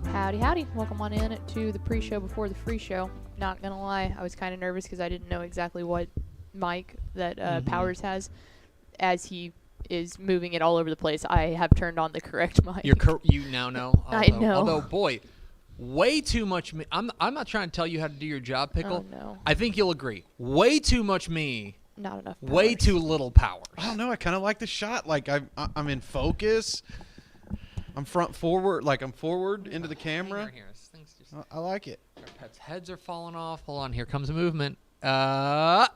Howdy, howdy. Welcome on in to the pre-show before the free show. Not gonna lie, I was kind of nervous because I didn't know exactly what mic that Powers has. As he is moving it all over the place, I have turned on the correct mic. You now know. I know. Although, boy, way too much me. I'm not trying to tell you how to do your job, Pickle. Oh, no. I think you'll agree. Way too much me. Not enough Powers. Way too little Powers. I don't know. I kind of like the shot. Like I'm in focus. I'm forward. Like I'm forward into the camera. Here. Things just, I like it. our pets' heads are falling off. Hold on. Here comes a movement. Hey,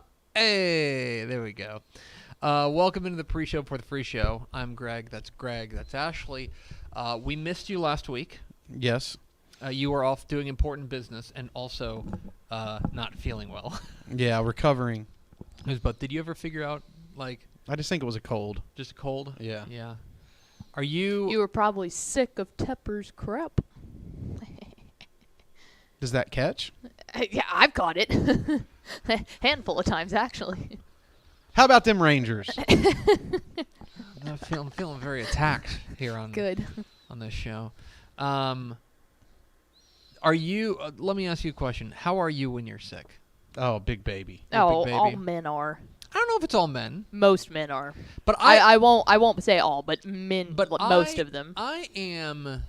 there we go. Welcome into the pre-show for the free show. I'm Greg. That's Greg. That's Ashley. We missed you last week. Yes. You were off doing important business and also not feeling well. Yeah, recovering. But did you ever figure out, like, I just think it was a cold. just a cold? Yeah. Yeah. Are you... You were probably sick of Tepper's crap. Does that catch? Yeah, I've caught it. Handful of times, actually. How about them Rangers? I'm feeling very attacked here on Good. on this show. Are you... let me ask you a question. How are you when you're sick? Oh, big baby. You're a big Oh, baby? all men are. I don't know if it's all men, Most men are. but I won't say all, but men. But most of them. I'm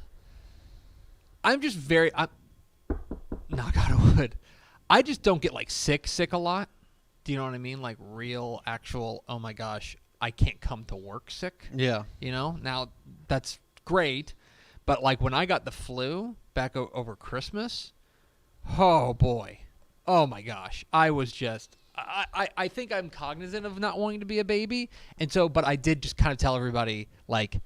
just very... knock on wood. I just don't get, like, sick a lot. Do you know what I mean? Like, real, actual, oh my gosh, I can't come to work sick. Yeah. You know? Now, that's great. But, like, when I got the flu back over Christmas, oh, boy. Oh, my gosh. I was just... I think I'm cognizant of not wanting to be a baby. And so, but I did just kind of tell everybody, like,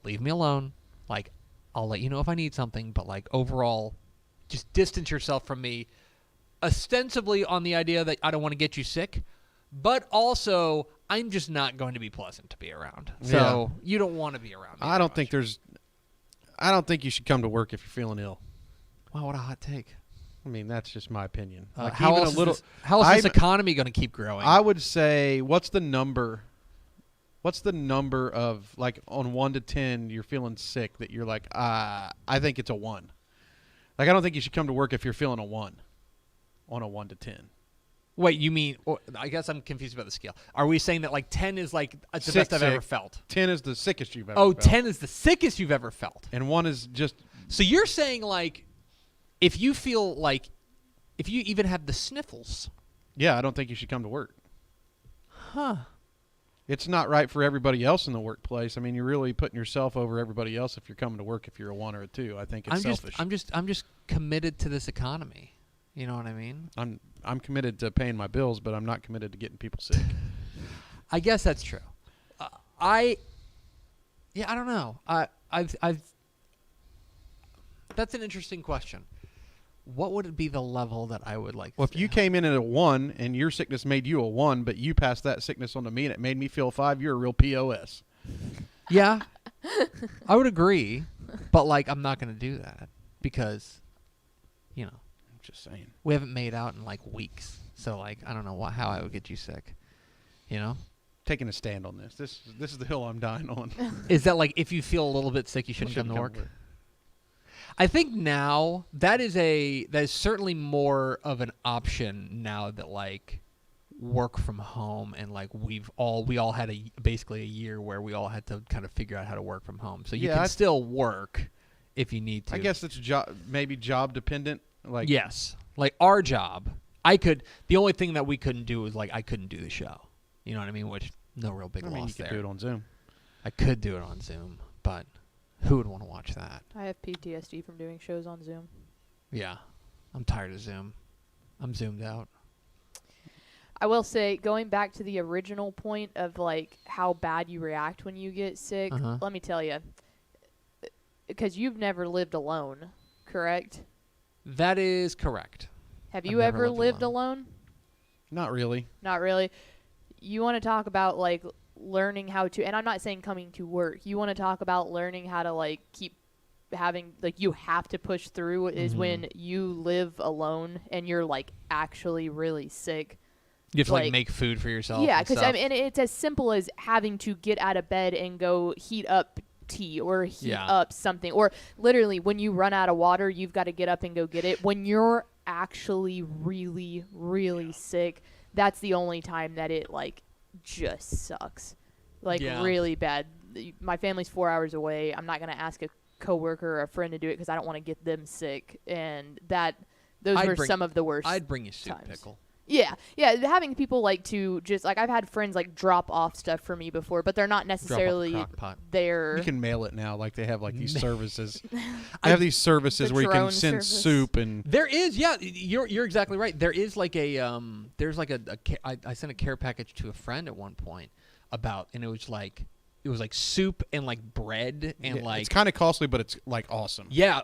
leave me alone. Like, I'll let you know if I need something. But, like, overall, just distance yourself from me. Ostensibly on the idea that I don't want to get you sick. But also, I'm just not going to be pleasant to be around. So, you don't want to be around me. I don't think you should come to work if you're feeling ill. Wow, what a hot take. I mean, that's just my opinion. Like How even else a little. is this economy going to keep growing? I would say, what's the number? What's the number of, like, on 1 to 10, you're feeling sick that you're like, I think it's a 1. Like, I don't think you should come to work if you're feeling a 1 on a 1 to 10. Wait, you mean, I guess I'm confused about the scale. Are we saying that, like, 10 is, like, the Sick, best I've ever felt? 10 is the sickest you've ever Oh, felt. 10 is the sickest you've ever felt. And 1 is just... So you're saying, like, if you feel like, if you even have the sniffles. Yeah, I don't think you should come to work. Huh. It's not right for everybody else in the workplace. I mean, you're really putting yourself over everybody else if you're coming to work if you're a 1 or a 2. I think it's selfish. I'm just committed to this economy. You know what I mean? I'm committed to paying my bills, but I'm not committed to getting people sick. I guess that's true. I don't know. That's an interesting question. What would it be the level that I would like? Well, if you came in at a 1 and your sickness made you a 1, but you passed that sickness on to me and it made me feel 5, you're a real POS. Yeah, I would agree, but like I'm not going to do that because, you know, I'm just saying. We haven't made out in like weeks, so like I don't know how I would get you sick. You know, Taking a stand on this. This is the hill I'm dying on. is that like if you feel a little bit sick, you shouldn't come to work? I think now that is certainly more of an option now that like work from home and like we all had basically a year where we all had to kind of figure out how to work from home. So you can still work if you need to. I guess it's maybe job dependent. Like yes, like our job, the only thing that we couldn't do was like I couldn't do the show. You know what I mean? Which no real big loss you could there. do it on Zoom. I could do it on Zoom, but who would want to watch that? I have PTSD from doing shows on Zoom. Yeah. I'm tired of Zoom. I'm zoomed out. I will say, going back to the original point of, like, how bad you react when you get sick, let me tell you, because you've never lived alone, correct? That is correct. Have you ever lived alone? Not really. Not really. You want to talk about, like, learning how to, and I'm not saying coming to work, you want to talk about learning how to like keep having, like, you have to push through is when you live alone and you're like actually really sick. You have to like make food for yourself. Yeah, because I mean, it's as simple as having to get out of bed and go heat up tea or heat Yeah. up something. Or literally when you run out of water, you've got to get up and go get it. When you're actually really, really sick, that's the only time that it like just sucks. Like really bad. My family's 4 hours away. I'm not going to ask a coworker or a friend to do it because I don't want to get them sick. And those were some of the worst I'd bring you soup times. pickle. Yeah, having people like to just like I've had friends like drop off stuff for me before, but they're not necessarily crock pot. there. You can mail it now. Like they have like these services. They have these services The where you can drone send service. soup and There is, yeah, you're exactly right. There is like there's like I sent a care package to a friend at one point and it was like soup and like bread and like it's kind of costly, but it's like awesome. yeah.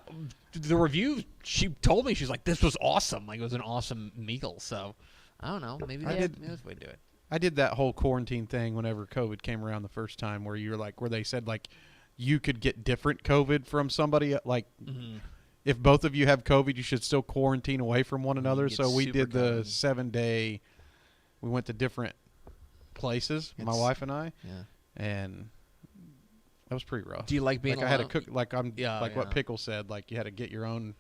The review, she told me, she's like, this was awesome. Like it was an awesome meal. So I don't know, maybe that's the way to do it. I did that whole quarantine thing whenever COVID came around the first time, where you're like, where they said like you could get different COVID from somebody. Like if both of you have COVID, you should still quarantine away from one another. get So we super did the COVID. 7-day. We went to different places, my wife and I, Yeah. and that was pretty rough. Do you like being like I had to alone? cook like I'm Yeah, like what yeah. Pickle said, like you had to get your own.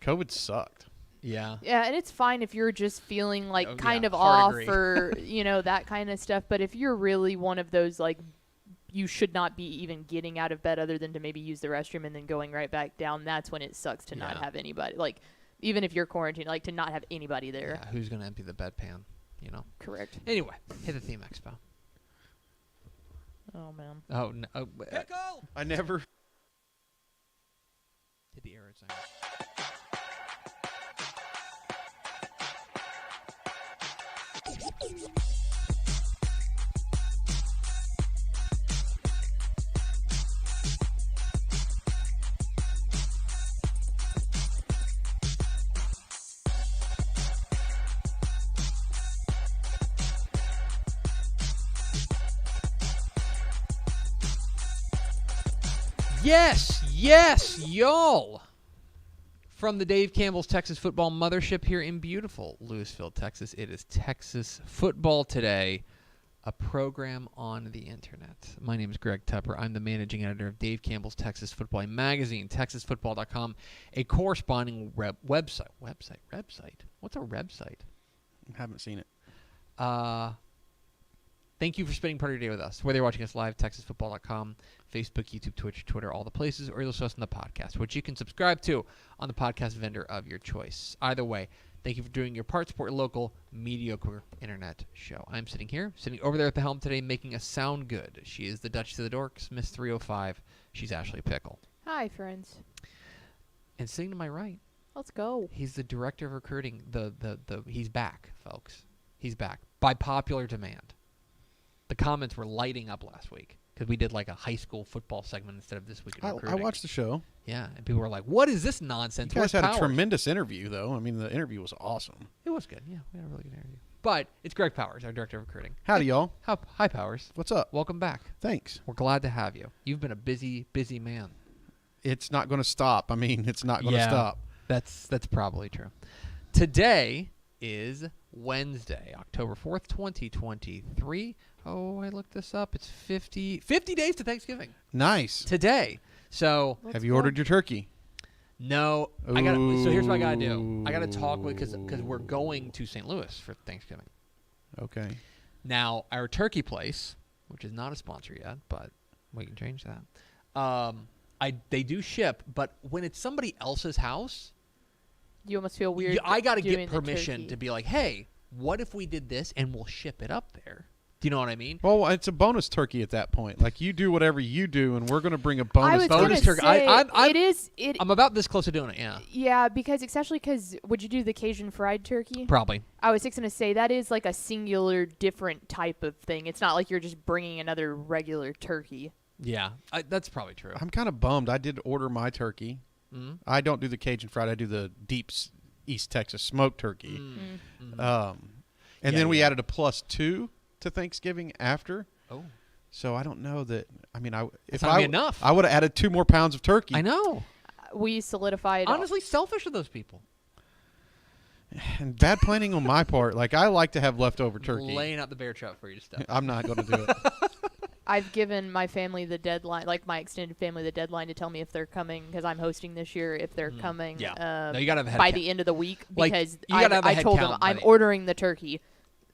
COVID sucked. Yeah. Yeah, and it's fine if you're just feeling like Oh, kind yeah, of hard off agree. or, that kind of stuff. But if you're really one of those, like, you should not be even getting out of bed other than to maybe use the restroom and then going right back down, that's when it sucks to not Yeah. have anybody. Like, even if you're quarantined, like, to not have anybody there. Yeah, who's gonna empty the bedpan? Correct. Anyway, hit the theme expo. Oh, man. Oh no! I never. Hit the arrow sign. Yes, y'all. From the Dave Campbell's Texas Football Mothership here in beautiful Lewisville, Texas, it is Texas Football Today, a program on the internet. My name is Greg Tepper. I'm the managing editor of Dave Campbell's Texas Football magazine, texasfootball.com, a corresponding website. Website? What's a website? Haven't seen it. Thank you for spending part of your day with us. Whether you're watching us live, texasfootball.com, Facebook, YouTube, Twitch, Twitter, all the places, or you'll listen to us on the podcast, which you can subscribe to on the podcast vendor of your choice. Either way, thank you for doing your part. Support your local, mediocre internet show. I'm sitting over there at the helm today, making us sound good. She is the Duchess of the Dorks, Miss 305. She's Ashley Pickle. Hi, friends. And sitting to my right, Let's go. he's the director of recruiting. He's back, folks. He's back by popular demand. The comments were lighting up last week because we did like a high school football segment instead of This Week in I Recruiting. watched the show. Yeah, and people were like, "What is this You nonsense?" guys Where's had a Powers?" tremendous interview, though. I mean, the interview was awesome. It was good. Yeah, we had a really good interview. But it's Greg Powers, our director of recruiting. Howdy, y'all. Hi, Powers. What's up? Welcome back. Thanks. We're glad to have you. You've been a busy man. It's not going to stop. I mean, it's not going to stop. That's probably true. Today is Wednesday, October 4th, 2023. Oh, I looked this up. It's 50 days to Thanksgiving Nice. today. So Have you ordered your turkey? no, I got. So here's what I gotta do. I gotta talk with because we're going to St. Louis for Thanksgiving. Okay. Now our turkey place, which is not a sponsor yet, but we can change that. They do ship, but when it's somebody else's house, You almost feel weird. I got to doing get the permission turkey. to be like, hey, what if we did this and we'll ship it up there? Do you know what I mean? Well, it's a bonus turkey at that point. Like, you do whatever you do, and we're going to bring a I bonus was bonus turkey. gonna turkey. say, it is. I'm about this close to doing it, yeah. Yeah, because would you do the Cajun fried turkey? Probably. I was just going to say that is like a singular different type of thing. It's not like you're just bringing another regular turkey. Yeah, that's probably true. I'm kind of bummed. I did order my turkey. Mm-hmm. I don't do the Cajun fried. I do the deep East Texas smoked turkey. Mm-hmm. And Yeah, then we yeah. added a +2 to Thanksgiving after. Oh, So I don't know that. I mean, if not I gonna be enough. I would have added 2 more pounds of turkey. I know. We solidified. Honestly, selfish of those people. And bad planning on my part. Like, I like to have leftover turkey. Laying out the bear trap for you to stuff. I'm not going to do it. I've given my family the deadline, like my extended family, the deadline to tell me if they're coming because I'm hosting this year. If they're coming, Yeah. No, you gotta have a head by count. the end of the week, Like, because you gotta have a I head told them count by I'm the- ordering the turkey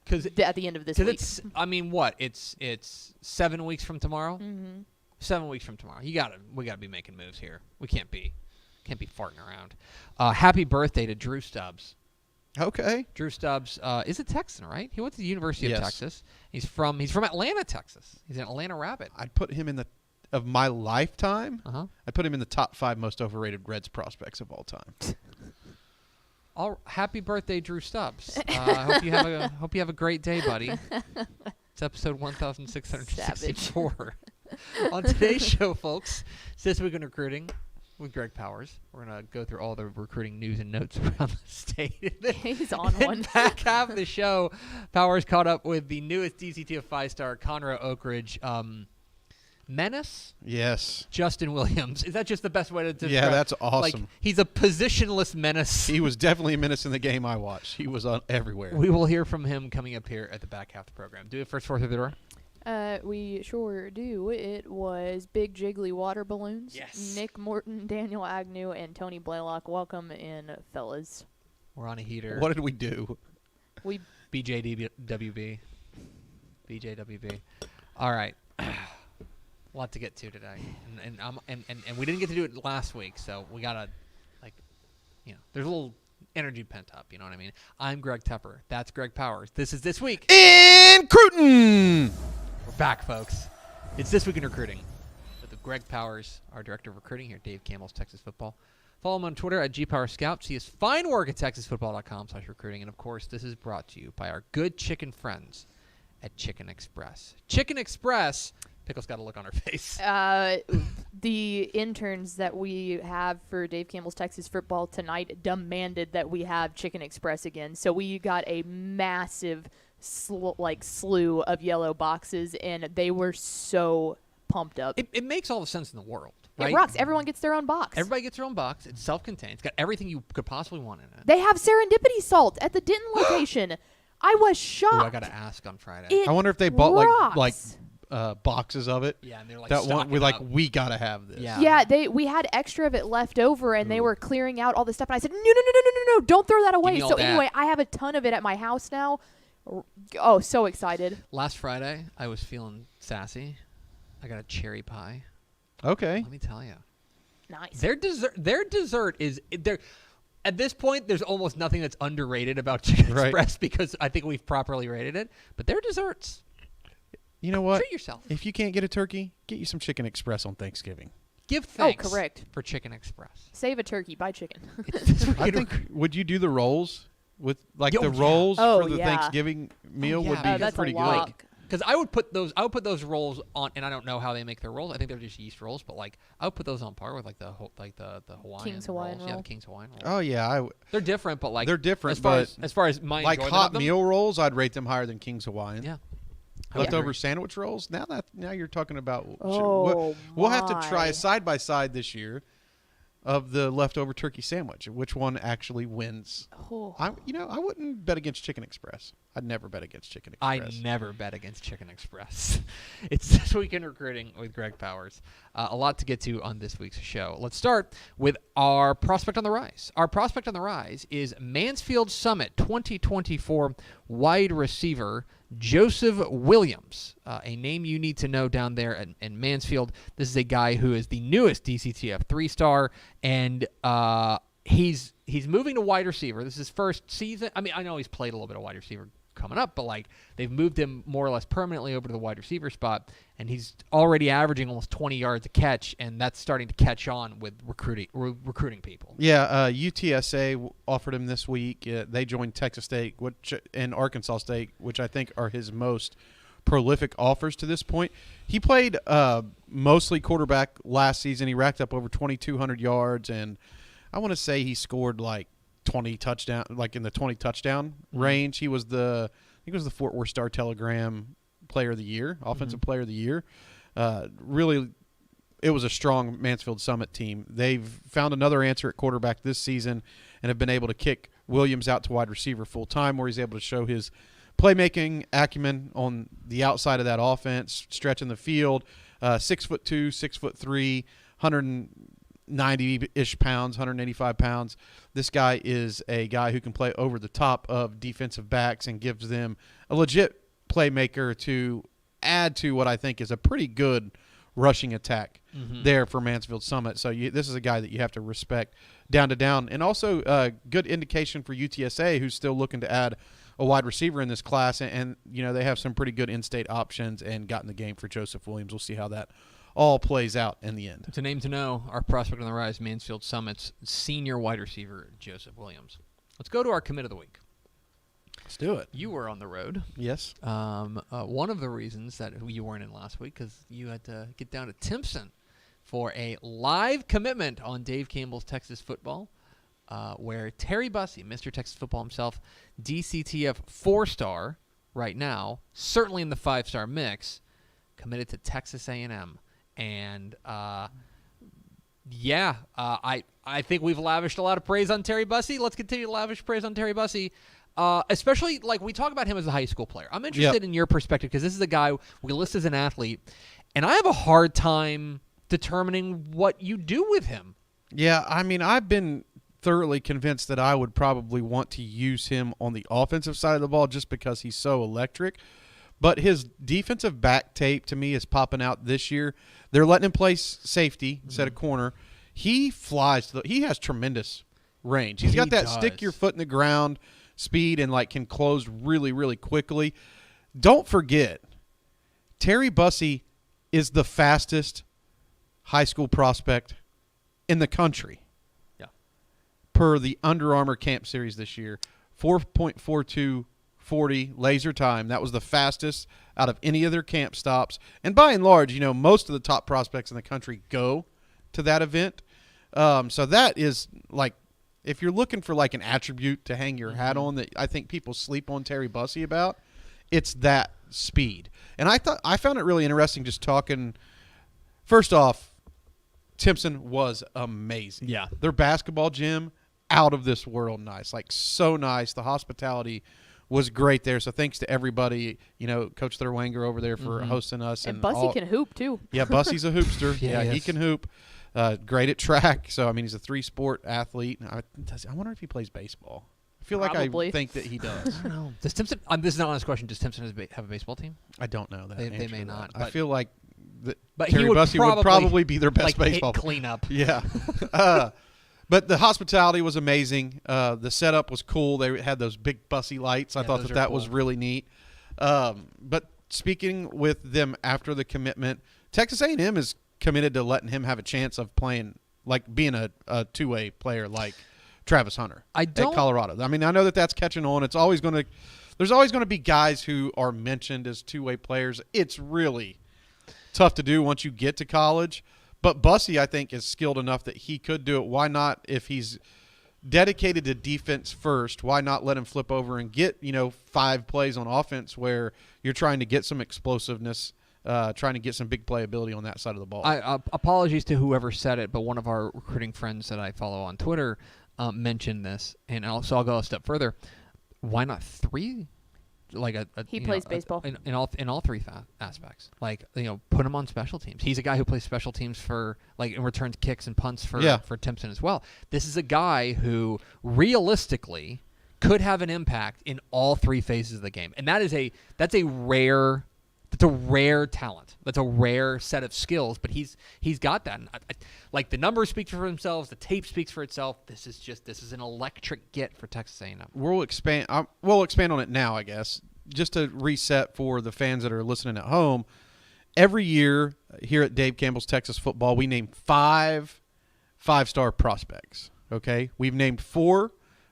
Because at the end of this week. it's, I mean, what? It's 7 weeks from tomorrow. Mm-hmm. 7 weeks from tomorrow. We gotta be making moves here. We can't be farting around. Happy birthday to Drew Stubbs. Okay. Drew Stubbs is a Texan, right? He went to the University Yes. of Texas. He's from Atlanta, Texas. He's an Atlanta Rabbit. I'd put him in of my lifetime. Uh huh. I'd put him in the top 5 most overrated Reds prospects of all time. Happy birthday, Drew Stubbs. Hope you have a great day, buddy. It's episode 1664. On today's show, folks, it's This Week in Recruiting with Greg Powers. We're gonna go through all the recruiting news and notes around the state. He's on And one. back half of the show, Powers caught up with the newest DCTF 5-star, Conroe Oak Ridge menace. Yes. Justin Williams. Is that just the best way to describe? Yeah, that's awesome. Like, he's a positionless menace. He was definitely a menace in the game I watched. He was everywhere. We will hear from him coming up here at the back half of the program. Do it first, fourth of the door. We sure do. It was Big Jiggly Water Balloons. Yes. Nick Morton, Daniel Agnew, and Tony Blaylock. Welcome in, fellas. We're on a heater. What did we do? We BJWB. BJWB. All right. A lot to get to today, and we didn't get to do it last week, so we gotta, there's a little energy pent up. You know what I mean? I'm Greg Tepper. That's Greg Powers. This is This Week In Cruton! We're back, folks. It's This Week in Recruiting with Greg Powers, our director of recruiting here at Dave Campbell's Texas Football. Follow him on Twitter at GPowerScout. See his fine work at TexasFootball.com/recruiting. And of course, this is brought to you by our good chicken friends at Chicken Express. Chicken Express. Pickle's got a look on her face. the interns that we have for Dave Campbell's Texas Football tonight demanded that we have Chicken Express again. So we got a massive slew of yellow boxes, and they were so pumped up. It makes all the sense in the world, right? It rocks. Everyone gets their own box. Everybody gets their own box. It's self-contained. It's got everything you could possibly want in it. They have serendipity salt at the Denton location. I was shocked. Ooh, I got to ask on Friday. It I wonder if they bought rocks. boxes of it. Yeah, and they're like that one stocking we up. we gotta have this. Yeah. Yeah, we had extra of it left over, and they were clearing out all the stuff. And I said, no, don't throw that away. me all So that. anyway, I have a ton of it at my house now. Oh, so excited. Last Friday, I was feeling sassy. I got a cherry pie. Okay. Let me tell you. Nice. Their dessert is at this point, there's almost nothing that's underrated about Chicken Right. Express because I think we've properly rated it. But their desserts, You know what? treat yourself. If you can't get a turkey, get you some Chicken Express on Thanksgiving. Give thanks correct. for Chicken Express. Save a turkey, buy chicken. It's this week I in think would you do the rolls with the yeah. rolls Oh, for the yeah. Thanksgiving meal yeah. would be That's pretty a good. lot. Because I would put those rolls on, and I don't know how they make their rolls. I think they're just yeast rolls, but I would put those on par with the Hawaiian King's Hawaiian rolls. Yeah, roll. the King's Hawaiian rolls. Oh yeah, they're different, but they're different, as far as my like enjoyment hot of them, meal rolls, I'd rate them higher than King's Hawaiian. Yeah. Leftover sandwich rolls. Now you're talking about. Oh, we'll have to try my. a side by side this year of the leftover turkey sandwich. Which one actually wins? Oh. I wouldn't bet against Chicken Express. I'd never bet against Chicken Express. I never bet against Chicken Express. It's This Week in Recruiting with Greg Powers. A lot to get to on this week's show. Let's start with our prospect on the rise. Our prospect on the rise is Mansfield Summit 2024 wide receiver Joseph Williams, a name you need to know down there in Mansfield. This is a guy who is the newest DCTF 3-star, and he's moving to wide receiver. This is his first season. I mean, I know he's played a little bit of wide receiver coming up, but they've moved him more or less permanently over to the wide receiver spot, and he's already averaging almost 20 yards a catch, and that's starting to catch on with recruiting people. Yeah, UTSA offered him this week. They joined Texas State and Arkansas State, which I think are his most prolific offers to this point. He played mostly quarterback last season. He racked up over 2,200 yards, and I want to say he scored 20 touchdown, in the 20 touchdown range. He was the Fort Worth Star Telegram Player of the Year, Offensive Player of the Year. Really, it was a strong Mansfield Summit team. They've found another answer at quarterback this season and have been able to kick Williams out to wide receiver full time, where he's able to show his playmaking acumen on the outside of that offense, stretching the field. 6'2", 6'3", 190-ish pounds, 185 pounds. This guy is a guy who can play over the top of defensive backs and gives them a legit playmaker to add to what I think is a pretty good rushing attack there for Mansfield Summit. So this is a guy that you have to respect down to down. And also good indication for UTSA, who's still looking to add a wide receiver in this class. And they have some pretty good in-state options and got in the game for Joseph Williams. We'll see how that all plays out in the end. It's a name to know. Our prospect on the rise, Mansfield Summit's senior wide receiver, Joseph Williams. Let's go to our commit of the week. Let's do it. You were on the road. Yes. One of the reasons that you weren't in last week because you had to get down to Timpson for a live commitment on Dave Campbell's Texas football, where Terry Bussey, Mr. Texas football himself, DCTF 4-star right now, certainly in the 5-star mix, committed to Texas A&M. And, I think we've lavished a lot of praise on Terry Bussey. Let's continue to lavish praise on Terry Bussey. Especially, like, we talk about him as a high school player. I'm interested in your perspective because this is a guy we list as an athlete, and I have a hard time determining what you do with him. Yeah, I mean, I've been thoroughly convinced that I would probably want to use him on the offensive side of the ball just because he's so electric. But his defensive back tape, to me, is popping out this year. They're letting him play safety instead of corner. He flies. He has tremendous range. He's got that stick your foot in the ground speed and can close really, really quickly. Don't forget, Terry Bussey is the fastest high school prospect in the country. Yeah. Per the Under Armour Camp Series this year, 4.4240 laser time. That was the fastest out of any of their camp stops. And by and large, most of the top prospects in the country go to that event. So that is if you're looking for an attribute to hang your hat on that I think people sleep on Terry Bussey about, it's that speed. And I found it really interesting just talking. First off, Timpson was amazing. Yeah. Their basketball gym, out of this world nice. So nice. The hospitality was great there. So thanks to everybody, Coach Thurwanger over there for hosting us. And Bussey can hoop too. Yeah, Bussey's a hoopster. Yeah, he can hoop. Great at track. So, I mean, he's a 3-sport athlete. I wonder if he plays baseball. I feel Probably. like I think that he does. I don't know. Does Timpson? This is not an honest question. Does Timpson have a baseball team? I don't know that. They may not. I feel like But Terry he would Bussey would probably be their best hit baseball cleanup. Yeah. But the hospitality was amazing. The setup was cool. They had those big Bussey lights. I thought that was really neat. But speaking with them after the commitment, Texas A&M is committed to letting him have a chance of playing, being a two-way player like Travis Hunter at Colorado. I mean, I know that's catching on. There's always going to be guys who are mentioned as two-way players. It's really tough to do once you get to college. But Bussey, I think, is skilled enough that he could do it. Why not, if he's dedicated to defense first, why not let him flip over and get, 5 plays on offense where you're trying to get some explosiveness, trying to get some big playability on that side of the ball. Apologies to whoever said it, but one of our recruiting friends that I follow on Twitter mentioned this, and also I'll go a step further. Why not 3? He plays baseball in all 3 aspects. Put him on special teams. He's a guy who plays special teams for and returns kicks and punts for Timpson as well. This is a guy who realistically could have an impact in all 3 phases of the game, and that's a rare talent. That's a rare set of skills, but he's got that. And the numbers speak for themselves. The tape speaks for itself. This is an electric get for Texas A&M. We'll expand on it now, I guess, just to reset for the fans that are listening at home. Every year here at Dave Campbell's Texas Football, we name 5 5-star prospects. Okay, we've named 4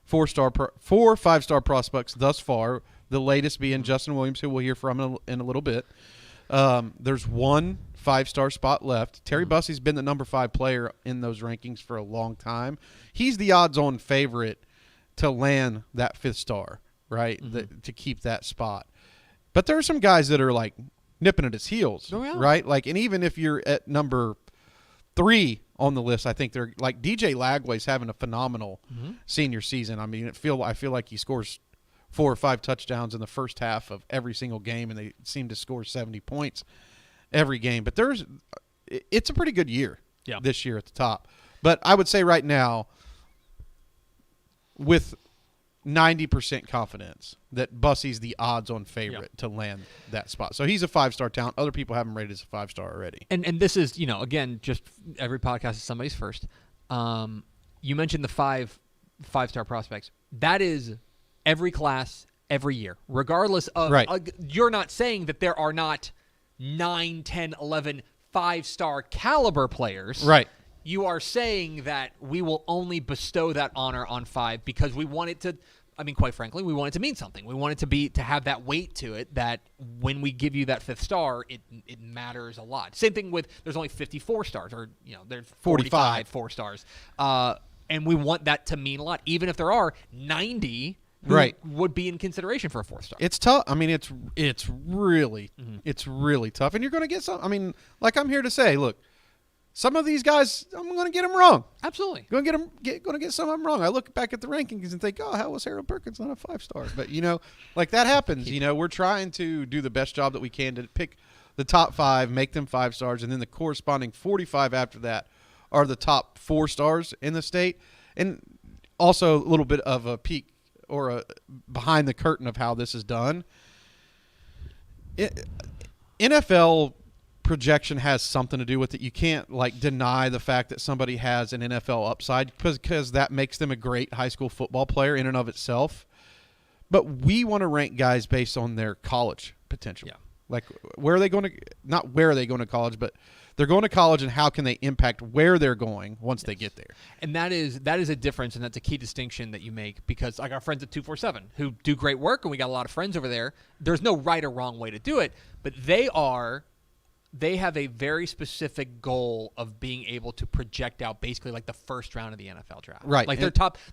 5-star prospects thus far. The latest being Justin Williams, who we'll hear from in a little bit. There's 1 5-star spot left. Terry Bussey's been the number 5 player in those rankings for a long time. He's the odds-on favorite to land that 5th star, right, to keep that spot. But there are some guys that are, nipping at his heels, right? And even if you're at number 3 on the list, I think they're DJ Lagway's having a phenomenal senior season. I mean, I feel like he scores 4 or 5 touchdowns in the first half of every single game, and they seem to score 70 points every game. But it's a pretty good year this year at the top. But I would say right now, with 90% confidence, that Bussey's the odds-on favorite to land that spot. So he's a 5-star talent. Other people have him rated as a 5-star already. And this is, again, just every podcast is somebody's first. You mentioned the five-star prospects. That is every class, every year, regardless of you're not saying that there are not 9, 10, 11 5-star caliber players. Right. You are saying that we will only bestow that honor on 5 because we want it to, quite frankly, we want it to mean something. We want it to have that weight to it that when we give you that 5th star, it matters a lot. Same thing with, there's only 54 stars or, there's 45 4 stars. And we want that to mean a lot, even if there are 90 who would be in consideration for a 4th star. It's tough. It's really tough. And you're going to get some, like I'm here to say, look, some of these guys, I'm going to get them wrong. Absolutely. Going to get some of them wrong. I look back at the rankings and think, how was Harold Perkins not a 5-star? But, like that happens. We're trying to do the best job that we can to pick the top 5, make them 5 stars, and then the corresponding 45 after that are the top 4 stars in the state. And also a little bit of a peek or a behind the curtain of how this is done. NFL projection has something to do with it. You can't deny the fact that somebody has an NFL upside because that makes them a great high school football player in and of itself. But we want to rank guys based on their college potential. Like where are they going to – not where are they going to college, but they're going to college and how can they impact where they're going once they get there. And that is a difference, and that's a key distinction that you make because like our friends at 247 who do great work, and we got a lot of friends over there, there's no right or wrong way to do it, but they have a very specific goal of being able to project out basically like the first round of the NFL draft. Right. Like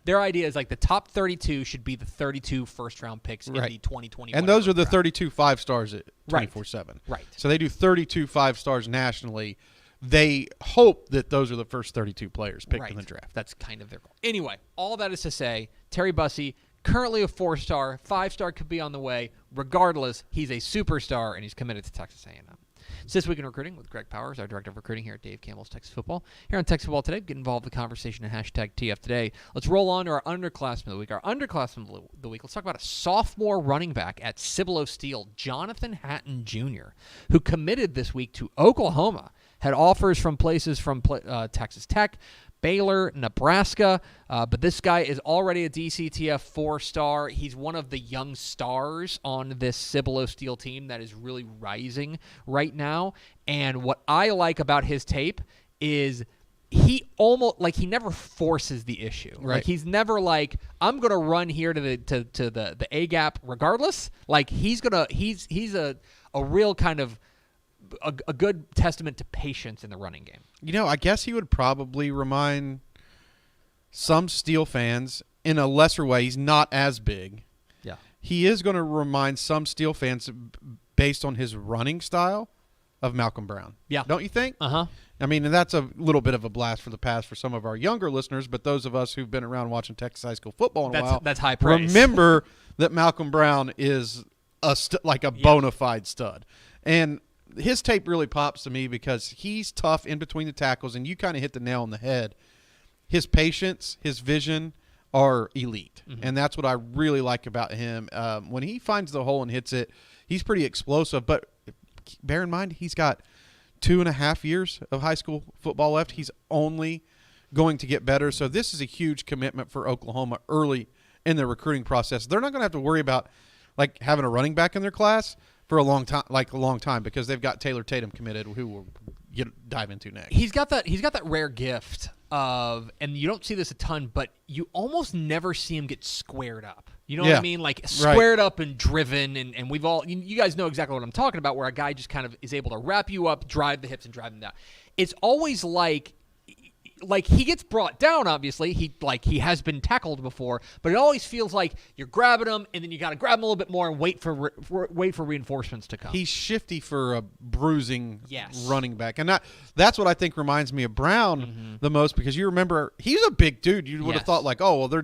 their idea is like the top 32 should be the 32 first-round picks in the 2021. And those are the draft. 32 5-stars at 24/7. Right. So they do 32 5-stars nationally. They hope that those are the first 32 players picked in the draft. That's kind of their goal. Anyway, all that is to say, Terry Bussey, currently a 4-star, 5-star could be on the way. Regardless, he's a superstar, and he's committed to Texas A&M. It's This Week in Recruiting with Greg Powers, our Director of Recruiting here at Dave Campbell's Texas Football. Here on Texas Football Today, get involved in the conversation at hashtag TF Today. Let's roll on to our underclassmen of the week. Our underclassmen of the week, let's talk about a sophomore running back at Cibolo Steel, Jonathan Hatton Jr., who committed this week to Oklahoma, had offers from places from Texas Tech, Baylor, Nebraska, but this guy is already a DCTF 4-star. He's one of the young stars on this Cibolo Steel team that is really rising right now. And what I like about his tape is he never forces the issue. Right. Like he's never like, I'm gonna run here to the A gap regardless. Like he's a real kind of a good testament to patience in the running game. I guess he would probably remind some Steel fans in a lesser way. He's not as big. Yeah. He is going to remind some Steel fans based on his running style of Malcolm Brown. Yeah. Don't you think? Uh-huh. And that's a little bit of a blast for the past for some of our younger listeners, but those of us who've been around watching Texas high school football in a while. That's high praise. Remember that Malcolm Brown is a bona fide stud. And his tape really pops to me because he's tough in between the tackles, and you kind of hit the nail on the head. His patience, his vision are elite, and that's what I really like about him. When he finds the hole and hits it, he's pretty explosive, but bear in mind he's got 2.5 years of high school football left. He's only going to get better, so this is a huge commitment for Oklahoma early in the recruiting process. They're not going to have to worry about having a running back in their class for a long time, because they've got Taylor Tatum committed, who we'll dive into next. He's got that rare gift of, and you don't see this a ton, but you almost never see him get squared up. You know what I mean? Like squared up and driven, and we've all, you guys know exactly what I'm talking about, where a guy just kind of is able to wrap you up, drive the hips, and drive them down. It's always like like he gets brought down. Obviously, he has been tackled before, but it always feels like you're grabbing him, and then you got to grab him a little bit more and wait for reinforcements to come. He's shifty for a bruising Yes. running back, and that's what I think reminds me of Brown the most, because you remember he's a big dude. You would have thought like, oh well,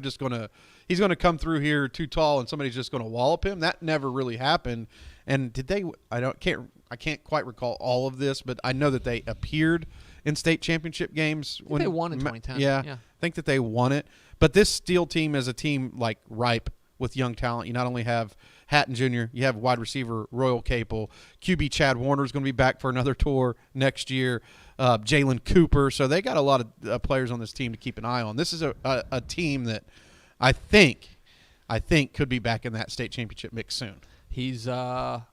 he's gonna come through here too tall, and somebody's just gonna wallop him. That never really happened. And did they? I can't quite recall all of this, but I know that they appeared in state championship games when they won in 2010. Yeah, Yeah. I think that they won it. But this Steel team is a team like ripe with young talent. You not only have Hatton Jr., you have wide receiver Royal Capel, QB Chad Warner is going to be back for another tour next year. Jalen Cooper. So they got a lot of players on this team to keep an eye on. This is a team that I think could be back in that state championship mix soon. He's a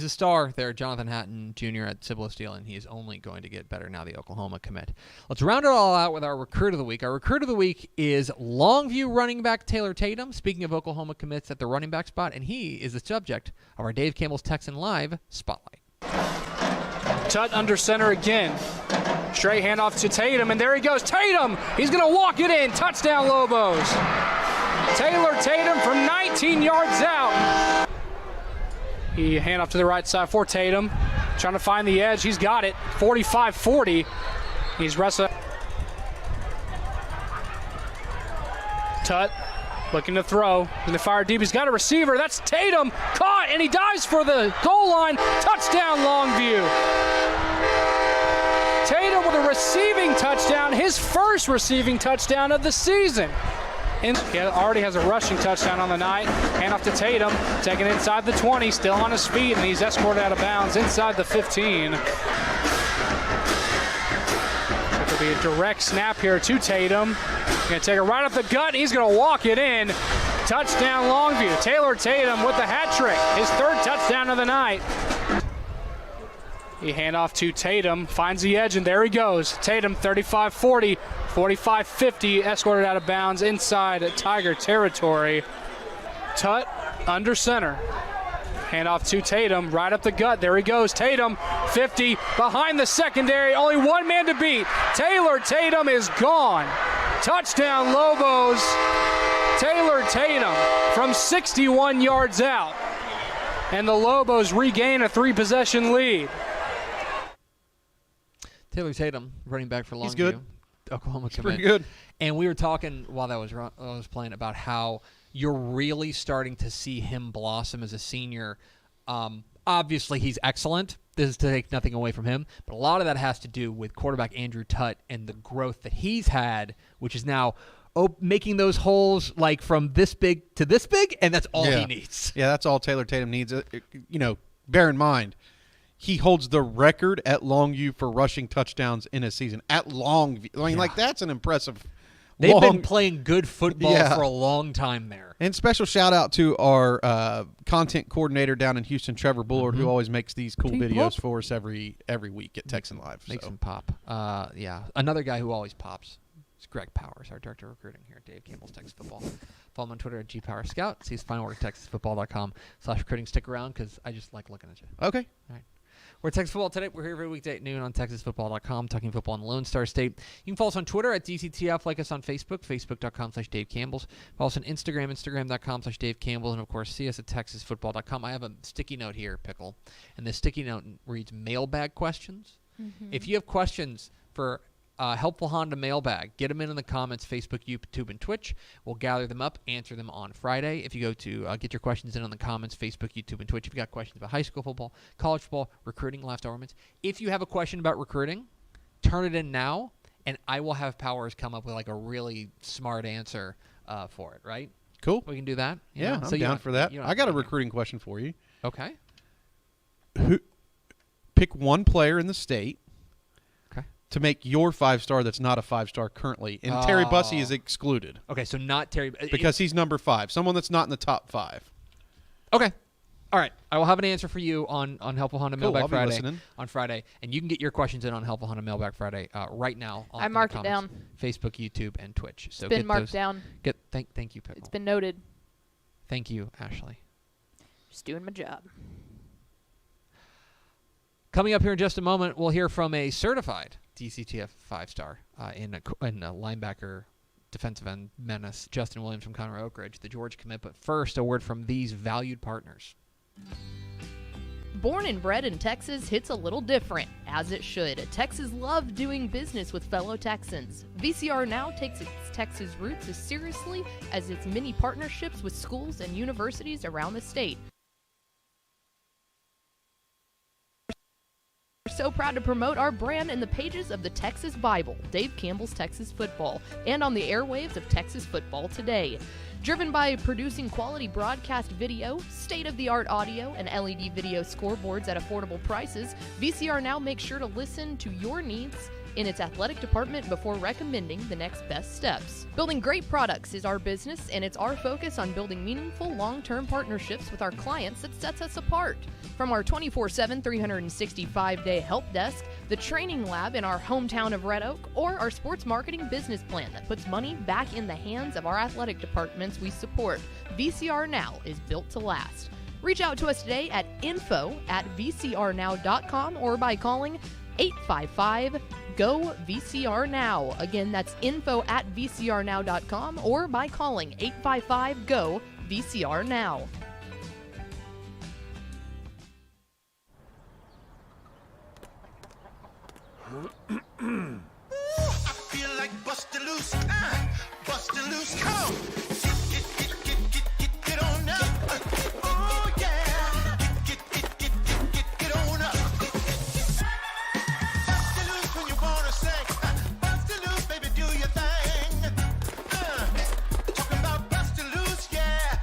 star there, Jonathan Hatton Jr. at Cibolo Steel, and he is only going to get better now, the Oklahoma commit. Let's round it all out with our recruit of the week. Our recruit of the week is Longview running back Taylor Tatum, speaking of Oklahoma commits at the running back spot, and he is the subject of our Dave Campbell's Texan Live Spotlight. Tut under center again. Straight handoff to Tatum, and there he goes. Tatum! He's going to walk it in. Touchdown, Lobos. Taylor Tatum from 19 yards out. He hand off to the right side for Tatum. Trying to find the edge. He's got it. 45-40. He's wrestling. Tut looking to throw. And the fire deep. He's got a receiver. That's Tatum. Caught, and he dives for the goal line. Touchdown, Longview. Tatum with a receiving touchdown. His first receiving touchdown of the season. He already has a rushing touchdown on the night. Hand off to Tatum, taking inside the 20, still on his feet, and he's escorted out of bounds inside the 15. It'll be a direct snap here to Tatum. Going to take it right up the gut, and he's going to walk it in. Touchdown, Longview. Taylor Tatum with the hat trick, his third touchdown of the night. He hand off to Tatum, finds the edge, and there he goes. Tatum, 35-40, 45-50, escorted out of bounds inside Tiger territory. Tut under center. Hand off to Tatum, right up the gut. There he goes. Tatum, 50, behind the secondary. Only one man to beat. Taylor Tatum is gone. Touchdown, Lobos. Taylor Tatum from 61 yards out. And the Lobos regain a 3-possession lead. Taylor Tatum, running back for Longview. He's good. Oklahoma He's commit. pretty good. And we were talking while I was playing about how you're really starting to see him blossom as a senior. Obviously, he's excellent. This is to take nothing away from him. But a lot of that has to do with quarterback Andrew Tutt and the growth that he's had, which is now making those holes like from this big to this big, and that's all he needs. Yeah, that's all Taylor Tatum needs. Bear in mind, he holds the record at Longview for rushing touchdowns in a season. At Longview. I mean, that's an impressive. They've been playing good football for a long time there. And special shout-out to our content coordinator down in Houston, Trevor Bullard, who always makes these cool videos for us every week at Texan Live. Makes them pop. Another guy who always pops is Greg Powers, our director of recruiting here at Dave Campbell's Texas Football. Follow him on Twitter at GPowerScout. See his final work at TexasFootball.com/recruiting. Stick around because I just like looking at you. Okay. All right. We're Texas Football Today. We're here every weekday at noon on TexasFootball.com, talking football in the Lone Star State. You can follow us on Twitter at DCTF, like us on Facebook, Facebook.com/Dave Campbell's. Follow us on Instagram, Instagram.com/Dave Campbell, and of course, see us at TexasFootball.com. I have a sticky note here, Pickle, and this sticky note reads mailbag questions. If you have questions for Helpful Honda mailbag, get them in the comments, Facebook, YouTube, and Twitch. We'll gather them up, answer them on Friday. If you go to get your questions in on the comments, Facebook, YouTube, and Twitch. If you got questions about high school football, college football, recruiting, last elements. If you have a question about recruiting, turn it in now, and I will have Powers come up with like a really smart answer for it, right? Cool. We can do that? Yeah, I'm down for that. I got a recruiting question for you. Okay. Pick one player in the state to make your 5-star that's not a 5-star currently. And Terry Bussey is excluded. Okay, so not Terry. Because he's number 5. Someone that's not in the top 5. Okay. All right. I will have an answer for you on Helpful Honda Mailbag Friday. Listening. On Friday. And you can get your questions in on Helpful Honda Mailbag Friday right now. I marked it down. Facebook, YouTube, and Twitch. So it's been marked down. Thank you, Pickle. It's been noted. Thank you, Ashley. Just doing my job. Coming up here in just a moment, we'll hear from a certified DCTF 5-star in a linebacker, defensive end menace, Justin Williams from Conroe Oak Ridge, the Georgia commit. But first, a word from these valued partners. Born and bred in Texas hits a little different, as it should. Texans love doing business with fellow Texans. VCR Now takes its Texas roots as seriously as its many partnerships with schools and universities around the state. We're so proud to promote our brand in the pages of the Texas Bible, Dave Campbell's Texas Football, and on the airwaves of Texas Football Today. Driven by producing quality broadcast video, state-of-the-art audio, and LED video scoreboards at affordable prices, VCR Now makes sure to listen to your needs in its athletic department before recommending the next best steps. Building great products is our business, and it's our focus on building meaningful long-term partnerships with our clients that sets us apart. From our 24/7, 365-day help desk, the training lab in our hometown of Red Oak, or our sports marketing business plan that puts money back in the hands of our athletic departments we support, VCR Now is built to last. Reach out to us today at info@vcrnow.com or by calling 855-GO-VCR-NOW. Again, that's info@vcrnow.com or by calling 855-GO-VCR-NOW. I feel like bustin' loose, bustin' loose, come on. Get on up. Oh yeah, get on up. Bustin' loose when you wanna sing. Bustin' loose, baby, do your thing. Talking about bustin' loose, yeah.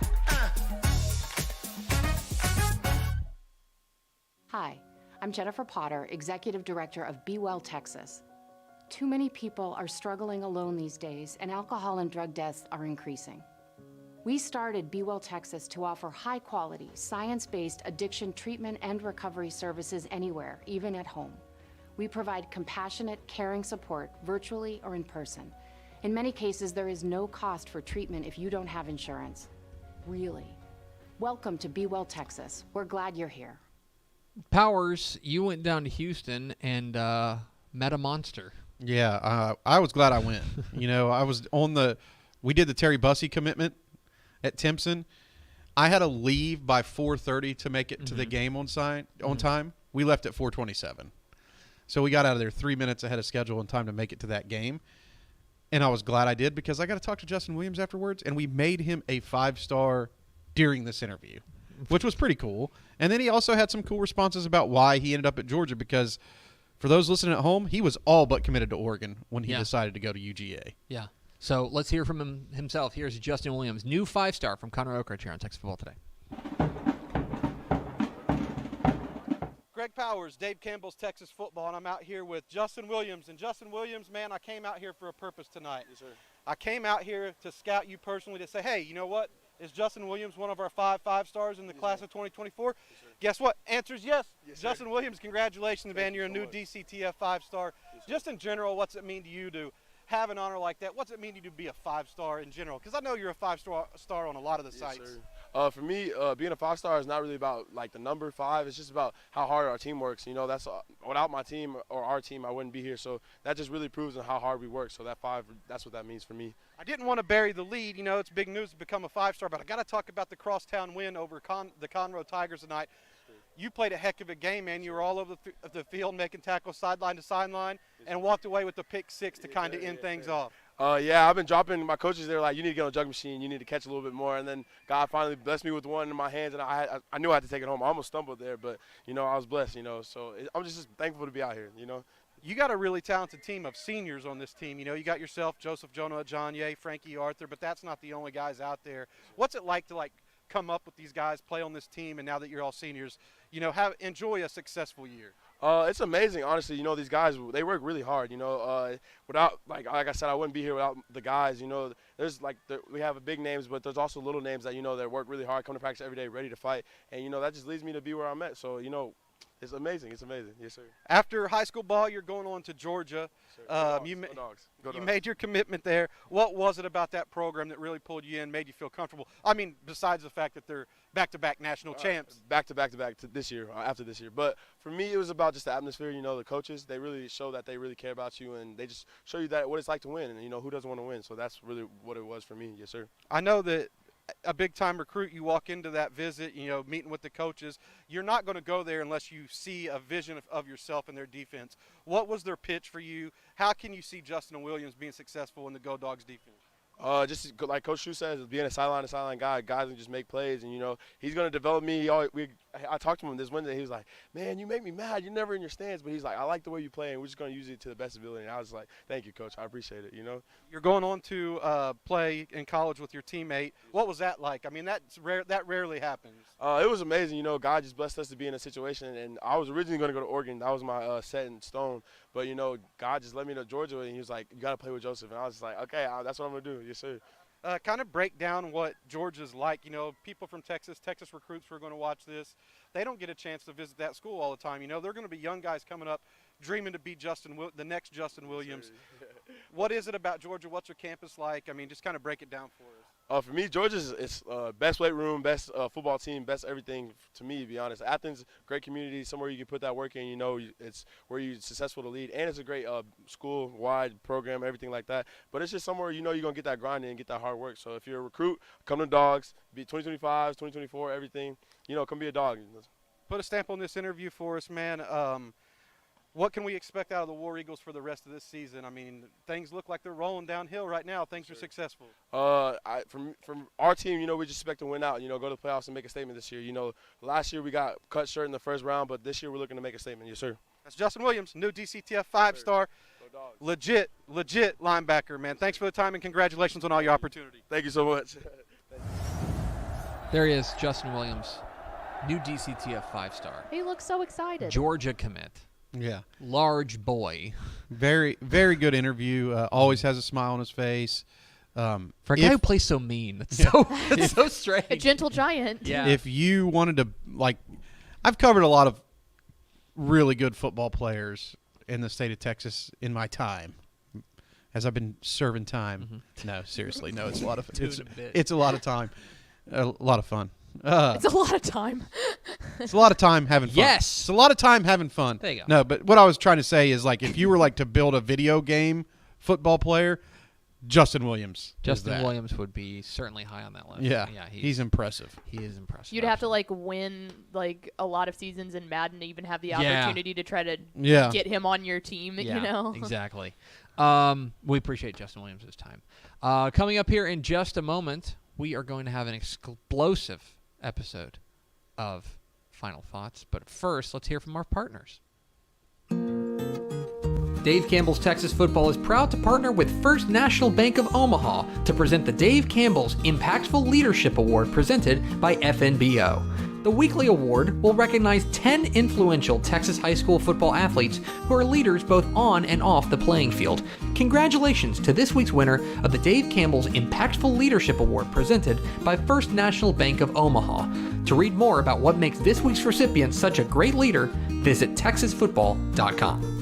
Hi, I'm Jennifer Potter, Executive Director of Be Well Texas. Too many people are struggling alone these days, and alcohol and drug deaths are increasing. We started Be Well Texas to offer high-quality, science-based addiction treatment and recovery services anywhere, even at home. We provide compassionate, caring support, virtually or in person. In many cases, there is no cost for treatment if you don't have insurance. Really. Welcome to Be Well Texas. We're glad you're here. Powers, you went down to Houston and met a monster. Yeah, I was glad I went. You know, I was we did the Terry Bussey commitment at Timpson. I had to leave by 4:30 to make it to the game on time. We left at 4:27. So we got out of there 3 minutes ahead of schedule in time to make it to that game. And I was glad I did because I got to talk to Justin Williams afterwards, and we made him a 5-star during this interview, which was pretty cool. And then he also had some cool responses about why he ended up at Georgia because – for those listening at home, he was all but committed to Oregon when he decided to go to UGA. Yeah. So let's hear from him himself. Here's Justin Williams, new 5-star from Conroe Oak Ridge here on Texas Football Today. Greg Powers, Dave Campbell's Texas Football, and I'm out here with Justin Williams. And Justin Williams, man, I came out here for a purpose tonight. Yes, sir. I came out here to scout you personally to say, hey, you know what? Is Justin Williams one of our 5-stars in the class of 2024? Yes, guess what? Answer's yes. Justin Williams, congratulations, man. You're a new DCTF 5-star. Just in general, what's it mean to you to have an honor like that? What's it mean to you to be a 5-star in general? Because I know you're a 5-star on a lot of the sites. Sir. For me, being a 5-star is not really about like the number 5. It's just about how hard our team works. You know, that's without my team or our team, I wouldn't be here. So that just really proves how hard we work. So that 5, that's what that means for me. I didn't want to bury the lead. You know, it's big news to become a 5-star, but I got to talk about the crosstown win over the Conroe Tigers tonight. You played a heck of a game, man. You were all over the field making tackles sideline to sideline and walked away with the pick 6 to kind of end things off. Yeah, I've been dropping. My coaches, they were like, you need to get on a jug machine. You need to catch a little bit more. And then God finally blessed me with one in my hands, and I knew I had to take it home. I almost stumbled there, but, you know, I was blessed, you know. So I'm just thankful to be out here, you know. You got a really talented team of seniors on this team. You know, you got yourself, Joseph Jonah, John Ye, Frankie Arthur, but that's not the only guys out there. What's it like to, come up with these guys, play on this team, and now that you're all seniors, you know, enjoy a successful year? It's amazing, honestly. You know, these guys, they work really hard. You know, without like I said, I wouldn't be here without the guys. You know, there's we have big names, but there's also little names that that work really hard, come to practice every day, ready to fight, and that just leads me to be where I'm at. So It's amazing. It's amazing. Yes, sir. After high school ball, you're going on to Georgia. Sir. Go Dogs. You Go Dogs. Go You Dogs. made your commitment there. What was it about that program that really pulled you in, made you feel comfortable? I mean, besides the fact that they're back-to-back national champs. Back to this year, after this year. But for me, it was about just the atmosphere. You know, the coaches, they really show that they really care about you, and they just show you that what it's like to win. And, you know, who doesn't want to win? So that's really what it was for me. Yes, sir. I know that a big-time recruit, you walk into that visit, you know, meeting with the coaches, you're not going to go there unless you see a vision of yourself and their defense. What was their pitch for you? How can you see Justin Williams being successful in the Go Dogs defense? Just like Coach Shu says, being a sideline guy, guys can just make plays, and you know he's going to develop me. I talked to him this Wednesday. He was like, "Man, you make me mad. You're never in your stance." But he's like, "I like the way you play, and we're just going to use it to the best ability." And I was like, "Thank you, Coach. I appreciate it." You know, you're going on to play in college with your teammate. What was that like? I mean, that's rare. That rarely happens. It was amazing. You know, God just blessed us to be in a situation, and I was originally going to go to Oregon. That was my set in stone. But you know, God just led me to Georgia, and He was like, "You got to play with Joseph." And I was just like, "Okay, that's what I'm going to do." Yes, sir. Kind of break down what Georgia's like. You know, people from Texas recruits who are going to watch this, they don't get a chance to visit that school all the time. You know, they're going to be young guys coming up dreaming to be the next Justin Williams. What is it about Georgia? What's your campus like? I mean, just kind of break it down for us. For me, Georgia's it's best weight room, best football team, best everything to me, to be honest. Athens, great community, somewhere you can put that work in. You know, it's where you're successful to lead. And it's a great school-wide program, everything like that. But it's just somewhere you know you're going to get that grind in and get that hard work. So if you're a recruit, come to Dogs, be 2025, 2024, everything. You know, come be a dog. Put a stamp on this interview for us, man. What can we expect out of the War Eagles for the rest of this season? I mean, things look like they're rolling downhill right now. Things are successful. From our team, you know, we just expect to win out, you know, go to the playoffs and make a statement this year. You know, last year we got cut short in the first round, but this year we're looking to make a statement. Yes, sir. That's Justin Williams, new DCTF 5-star. Legit linebacker, man. Thanks for the time and congratulations on all your opportunity. Thank you so much. There he is, Justin Williams, new DCTF 5-star. He looks so excited. Georgia commit. Yeah. Large boy. Very, very good interview. Always has a smile on his face. For a guy who plays so mean, it's so strange. A gentle giant. Yeah. If you wanted to, like, I've covered a lot of really good football players in the state of Texas in my time, as I've been serving time. Mm-hmm. No, seriously, no, it's a lot of it's a lot of time, a lot of fun. It's a lot of time. It's a lot of time having fun. Yes. It's a lot of time having fun. There you go. No, but what I was trying to say is, like, if you were like to build a video game football player, Justin Williams. Justin Williams would be certainly high on that list. Yeah, he's impressive. He is impressive. You'd have to like win like a lot of seasons in Madden to even have the opportunity to try to get him on your team. Yeah, you know, exactly. We appreciate Justin Williams' time. Coming up here in just a moment, we are going to have an explosive episode of Final Thoughts. But first, let's hear from our partners. Dave Campbell's Texas Football is proud to partner with First National Bank of Omaha to present the Dave Campbell's Impactful Leadership Award presented by FNBO. The weekly award will recognize 10 influential Texas high school football athletes who are leaders both on and off the playing field. Congratulations to this week's winner of the Dave Campbell's Impactful Leadership Award presented by First National Bank of Omaha. To read more about what makes this week's recipient such a great leader, visit texasfootball.com.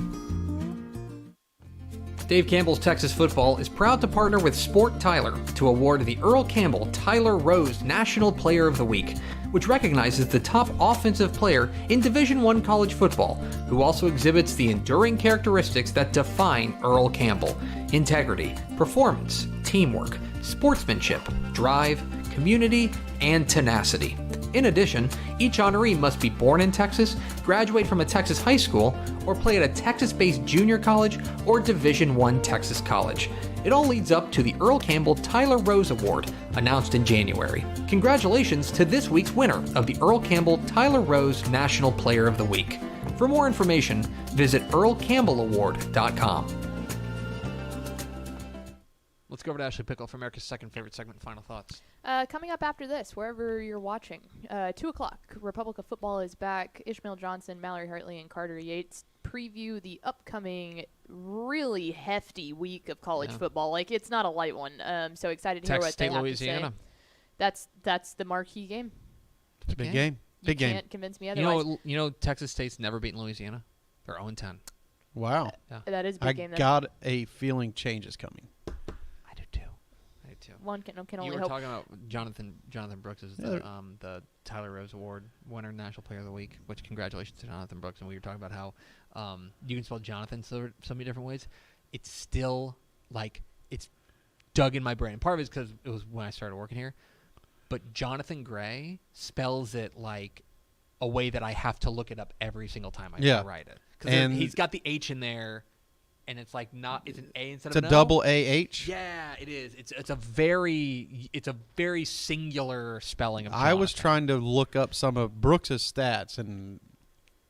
Dave Campbell's Texas Football is proud to partner with Sport Tyler to award the Earl Campbell Tyler Rose National Player of the Week, which recognizes the top offensive player in Division I college football, who also exhibits the enduring characteristics that define Earl Campbell: integrity, performance, teamwork, sportsmanship, drive, community, and tenacity. In addition, each honoree must be born in Texas, graduate from a Texas high school, or play at a Texas-based junior college or Division I Texas college. It all leads up to the Earl Campbell Tyler Rose Award, announced in January. Congratulations to this week's winner of the Earl Campbell Tyler Rose National Player of the Week. For more information, visit earlcampbellaward.com. Let's go over to Ashley Pickle for America's second favorite segment, Final Thoughts. Coming up after this, wherever you're watching, 2 o'clock, Republic of Football is back. Ishmael Johnson, Mallory Hartley, and Carter Yates preview the upcoming really hefty week of college football. Like, it's not a light one. So excited to hear what they have Louisiana. to say. That's the marquee game. It's a big game. Big game. can't convince me otherwise. You know, Texas State's never beaten Louisiana. They're 0-10. Wow. That is a big I game. got a feeling change is coming. I do too. One can You only were hope. talking about Jonathan Brooks is the Tyler Rose Award winner, National Player of the Week. Which congratulations to Jonathan Brooks. And we were talking about how you can spell Jonathan so many different ways. It's still like it's dug in my brain. Part of it is because it was when I started working here. But Jonathan Gray spells it like a way that I have to look it up every single time I write it. Because he's got the H in there, and it's like it's an A instead of It's a double AH? Yeah, it is. It's a very singular spelling of I was Jonathan. trying to look up some of Brooks's stats and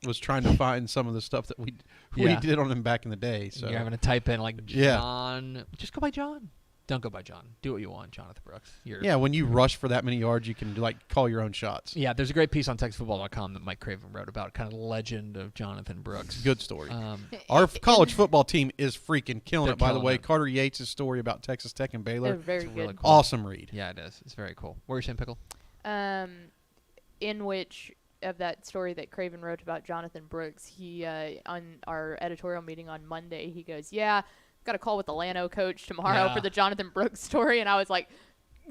was trying to find some of the stuff that we did on him back in the day. So You're having to type in like Yeah. John. Just go by John. Don't go by John. Do what you want, Jonathan Brooks. when you rush for that many yards, you can call your own shots. Yeah, there's a great piece on TexasFootball.com that Mike Craven wrote about kind of the legend of Jonathan Brooks. Good story. Um, Our college football team is freaking killing They're it, by the killing way. it. Carter Yates' story about Texas Tech and They're Baylor. very it's good. really cool. Awesome read. Yeah, it is. It's very cool. Where are you saying, Pickle? In which of that story that Craven wrote about Jonathan Brooks, he on our editorial meeting on Monday, he goes, "Yeah, got a call with the Lano coach tomorrow Yeah. for the Jonathan Brooks story," and I was like,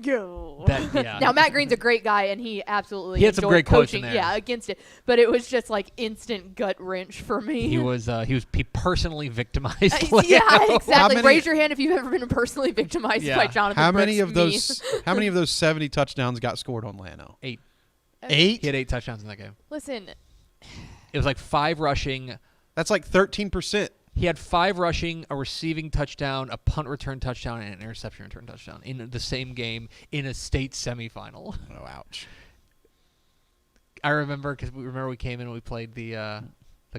"Go." Yeah. Now Matt Green's a great guy, and he absolutely He had some enjoyed great quotes in coaching. there. Yeah, against it, but it was just like instant gut wrench for me. He personally victimized. Yeah, Lano. exactly. many- Raise your hand if you've ever been personally victimized Yeah. by Jonathan How Brooks. many of Me. those? How many of those 70 touchdowns got scored on Lano? 8. 8? He had 8 touchdowns in that game. Listen, It was like 5 rushing. That's like 13%. He had 5 rushing, a receiving touchdown, a punt return touchdown, and an interception return touchdown in the same game in a state semifinal. Oh, ouch. I remember because we came in and we played the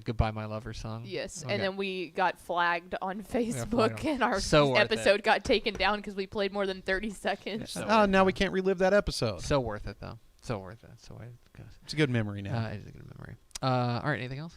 "Goodbye My Lover" song. yes, Okay. and then we got flagged on flagged Facebook, on- and our So worth episode got taken down because we played more than 30 seconds. So Oh, now we can't relive that episode. So worth it though. So worth it. So it goes. It's a good memory now. It is a good memory. All right. Anything else?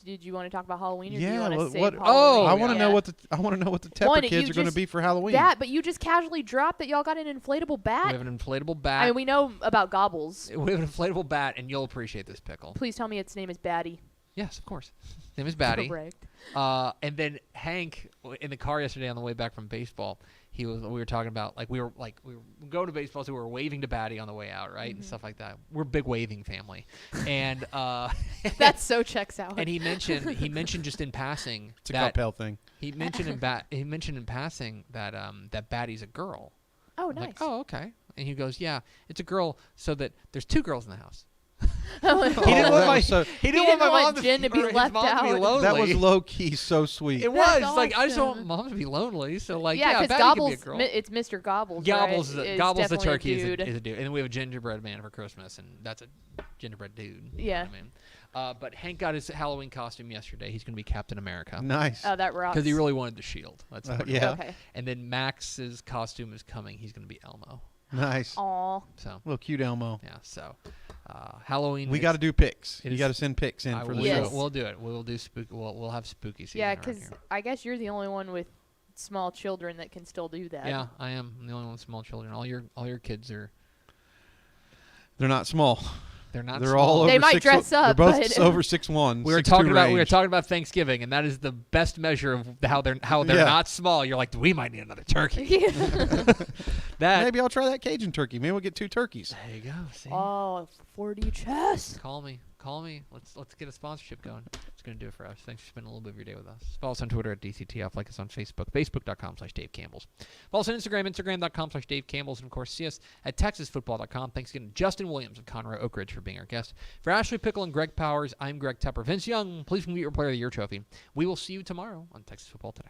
Did you want to talk about Halloween, or do Yeah, you want to what- save what- Halloween? Oh, I want to Yeah. know what the Tepper One, kids you are going to just- be for Halloween. That, but you just casually dropped that y'all got an inflatable bat. We have an inflatable bat. I mean, we know about gobbles. We have an inflatable bat, and you'll appreciate this, Pickle. Please tell me its name is Batty. Yes, of course. His name is Batty. Correct. And then Hank, in the car yesterday on the way back from baseball, we were talking about we were going to baseball, so we were waving to Batty on the way out, right, and stuff like that. We're a big waving family, and That so checks out. and he mentioned just in passing it's a that Coppell thing. he mentioned in passing that that Batty's a girl. oh, I'm nice. like, oh, okay. And he goes, yeah, it's a girl, so that there's 2 girls in the house. He didn't want my- so, He didn't my want mom Jen to be or his left mom to be out. lonely. that was low key so sweet. It was. That's It's like I just don't awesome. want mom to be lonely. So like, yeah, yeah, because Batty can be a Gobbles, girl. it's Mr. Gobbles. Gobbles, right? Gobbles the definitely a turkey dude. is a dude, and then we have a gingerbread man for Christmas, and that's a gingerbread dude. You know Yeah. what I mean, but Hank got his Halloween costume yesterday. He's going to be Captain America Nice. Oh, that rocks. because he really wanted the shield. That's what it yeah. was. Okay. And then Max's costume is coming. He's going to be Elmo. Nice. Aw. So Little cute Elmo. yeah. So Halloween. We it's- got to do picks. it You is- got to send picks in I for will the Yes. show. We'll do it. We'll do spooky. We'll have spooky season. Yeah, around because here. I guess you're the only one with small children that can still do that. Yeah, I am. I'm the only one with small children. All your kids are. They're not small. They're not. They're small. all over They might 6 dress up, They're both but- over 6'1". We were 6'2" talking range. about Thanksgiving, and that is the best measure of how they're Yeah. not small. You're like, we might need another turkey. That Maybe I'll try that Cajun turkey. Maybe we'll get 2 turkeys. there you go. See, Oh, 4D chess. call me. Let's get a sponsorship going. It's gonna do it for us. Thanks for spending a little bit of your day with us. Follow us on Twitter at DCTF. Like us on Facebook, Facebook.com/Dave Campbell's. Follow us on Instagram, Instagram.com/Dave Campbell's, and of course see us at TexasFootball.com. Thanks again to Justin Williams of Conroe Oak Ridge for being our guest. For Ashley Pickle and Greg Powers, I'm Greg Tepper. Vince Young, please complete your Player of the Year trophy. We will see you tomorrow on Texas Football Today.